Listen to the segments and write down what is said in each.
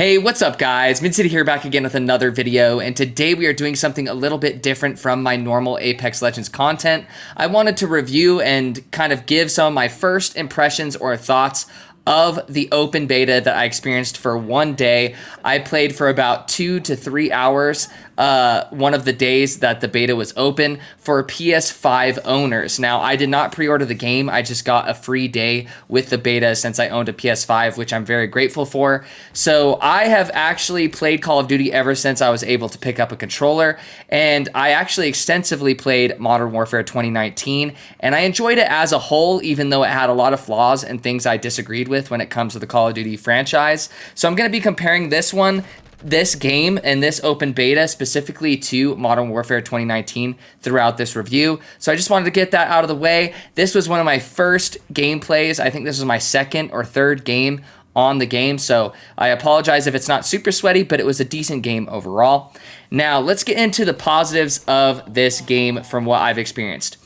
Hey, what's up guys? Mid City here back again with another video, and today we are doing something a little bit different from my normal Apex Legends content. I wanted to review and kind of give some of my first impressions or thoughts of the open beta that I experienced for one day. I played for about 2 to 3 hours one of the days that the beta was open for PS5 owners. Now, I did not pre-order the game. I just got a free day with the beta since I owned a PS5, which I'm very grateful for. So I have actually played Call of Duty ever since I was able to pick up a controller, and I actually extensively played Modern Warfare 2019, and I enjoyed it as a whole, even though it had a lot of flaws and things I disagreed with when it comes to the Call of Duty franchise. So I'm going to be comparing this game and this open beta specifically to Modern Warfare 2019 throughout this review. So I just wanted to get that out of the way. This was one of my first gameplays. I think this was my second or third game on the game, so I apologize if it's not super sweaty, but it was a decent game overall. Now let's get into the positives of this game from what I've experienced.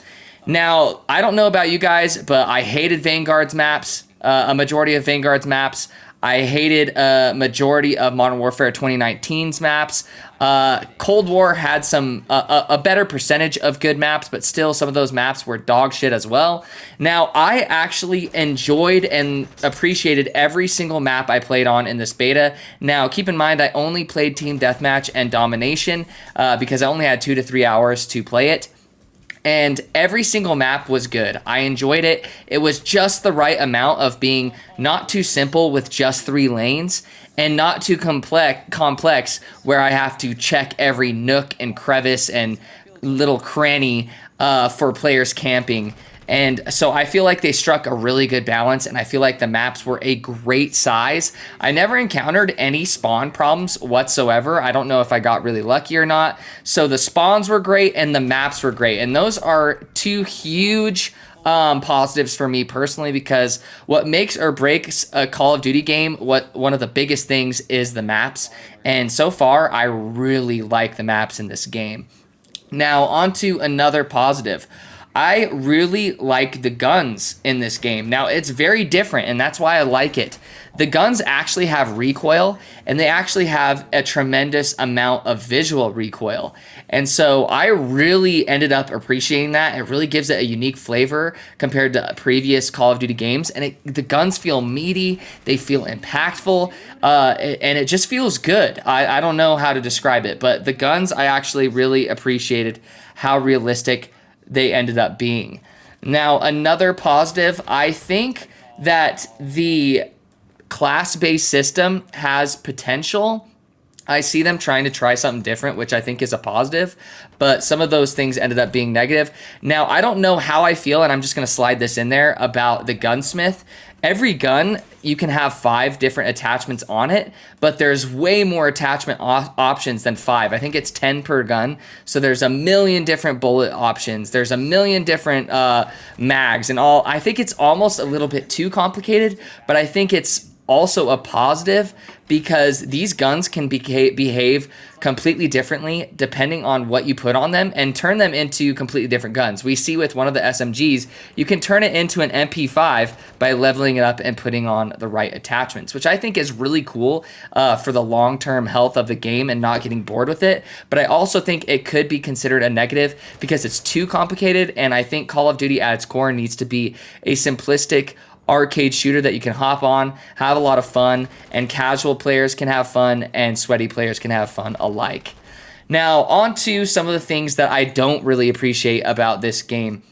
Now, I don't know about you guys, but I hated Vanguard's maps, a majority of Vanguard's maps. I hated a majority of Modern Warfare 2019's maps. Cold War had a better percentage of good maps, but still some of those maps were dog shit as well. Now, I actually enjoyed and appreciated every single map I played on in this beta. Now, keep in mind, I only played Team Deathmatch and Domination because I only had 2 to 3 hours to play it. And every single map was good. I enjoyed it. It was just the right amount of being not too simple with just 3 lanes and not too complex where I have to check every nook and crevice and little cranny for players camping. And so I feel like they struck a really good balance, and I feel like the maps were a great size. I never encountered any spawn problems whatsoever. I don't know if I got really lucky or not. So the spawns were great and the maps were great. And those are 2 huge positives for me personally, because what makes or breaks a Call of Duty game, one of the biggest things is the maps. And so far, I really like the maps in this game. Now, on to another positive. I really like the guns in this game. Now, it's very different, and that's why I like it. The guns actually have recoil, and they actually have a tremendous amount of visual recoil. And so I really ended up appreciating that. It really gives it a unique flavor compared to previous Call of Duty games. And the guns feel meaty, they feel impactful, and it just feels good. I don't know how to describe it, but the guns, I actually really appreciated how realistic they ended up being. Now, another positive, I think that the class-based system has potential. I see them trying to try something different, which I think is a positive, but some of those things ended up being negative. Now, I don't know how I feel, and I'm just going to slide this in there about the gunsmith. Every gun, you can have 5 different attachments on it, but there's way more attachment options than 5. I think it's 10 per gun, so there's a million different bullet options. There's a million different mags and all. I think it's almost a little bit too complicated, but I think it's also a positive because these guns can behave completely differently depending on what you put on them and turn them into completely different guns. We see with one of the SMGs, you can turn it into an MP5 by leveling it up and putting on the right attachments, which I think is really cool for the long-term health of the game and not getting bored with it. But I also think it could be considered a negative because it's too complicated, and I think Call of Duty at its core needs to be a simplistic arcade shooter that you can hop on, have a lot of fun, and casual players can have fun, and sweaty players can have fun alike. Now, on to some of the things that I don't really appreciate about this game.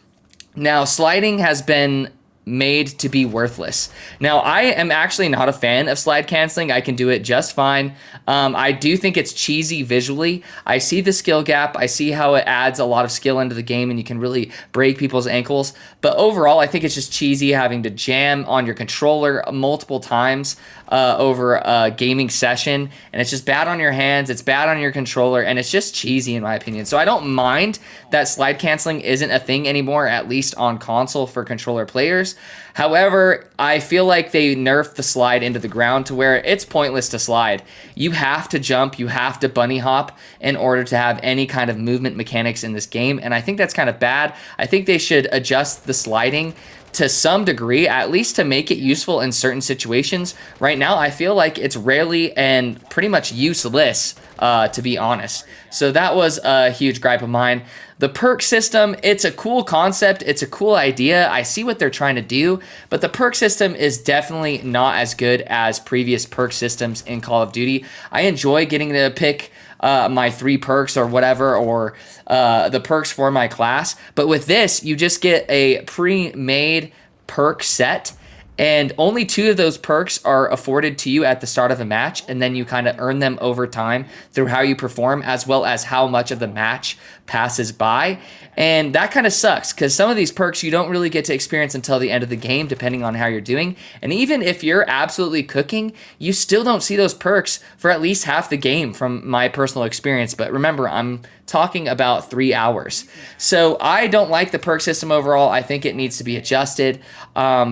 Now, sliding has been made to be worthless. Now, I am actually not a fan of slide canceling. I can do it just fine. I do think it's cheesy visually. I see the skill gap. I see how it adds a lot of skill into the game and you can really break people's ankles. But overall, I think it's just cheesy having to jam on your controller multiple times over a gaming session, and it's just bad on your hands, it's bad on your controller, and it's just cheesy in my opinion. So I don't mind that slide canceling isn't a thing anymore, at least on console for controller players. However, I feel like they nerfed the slide into the ground to where it's pointless to slide. You have to jump, you have to bunny hop in order to have any kind of movement mechanics in this game, and I think that's kind of bad. I think they should adjust the sliding to some degree, at least to make it useful in certain situations. Right now, I feel like it's rarely and pretty much useless, to be honest. So that was a huge gripe of mine. The perk system, it's a cool concept. It's a cool idea. I see what they're trying to do, but the perk system is definitely not as good as previous perk systems in Call of Duty. I enjoy getting to pick my 3 perks or whatever, or the perks for my class. But with this, you just get a pre-made perk set, and only 2 of those perks are afforded to you at the start of a match, and then you kind of earn them over time through how you perform, as well as how much of the match passes by. And that kind of sucks, because some of these perks you don't really get to experience until the end of the game, depending on how you're doing. And even if you're absolutely cooking, you still don't see those perks for at least half the game, from my personal experience. But remember, I'm talking about 3 hours. So I don't like the perk system overall. I think it needs to be adjusted.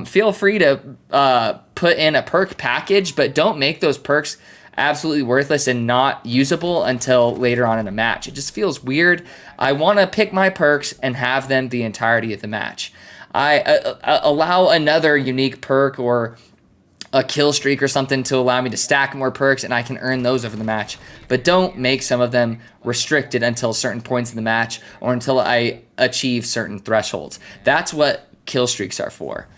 Feel free to put in a perk package, but don't make those perks absolutely worthless and not usable until later on in a match. It just feels weird. I want to pick my perks and have them the entirety of the match. I allow another unique perk or a kill streak or something to allow me to stack more perks, and I can earn those over the match. But don't make some of them restricted until certain points in the match, or until I achieve certain thresholds. That's what kill streaks are for.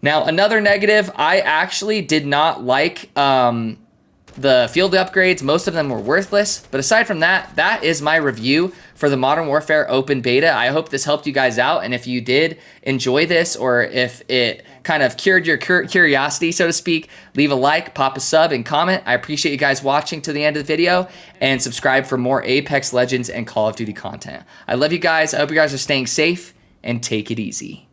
Now, another negative, I actually did not like the field upgrades. Most of them were worthless. But aside from that, that is my review for the Modern Warfare Open Beta. I hope this helped you guys out. And if you did enjoy this, or if it kind of cured your curiosity, so to speak, leave a like, pop a sub, and comment. I appreciate you guys watching to the end of the video, and subscribe for more Apex Legends and Call of Duty content. I love you guys. I hope you guys are staying safe, and take it easy.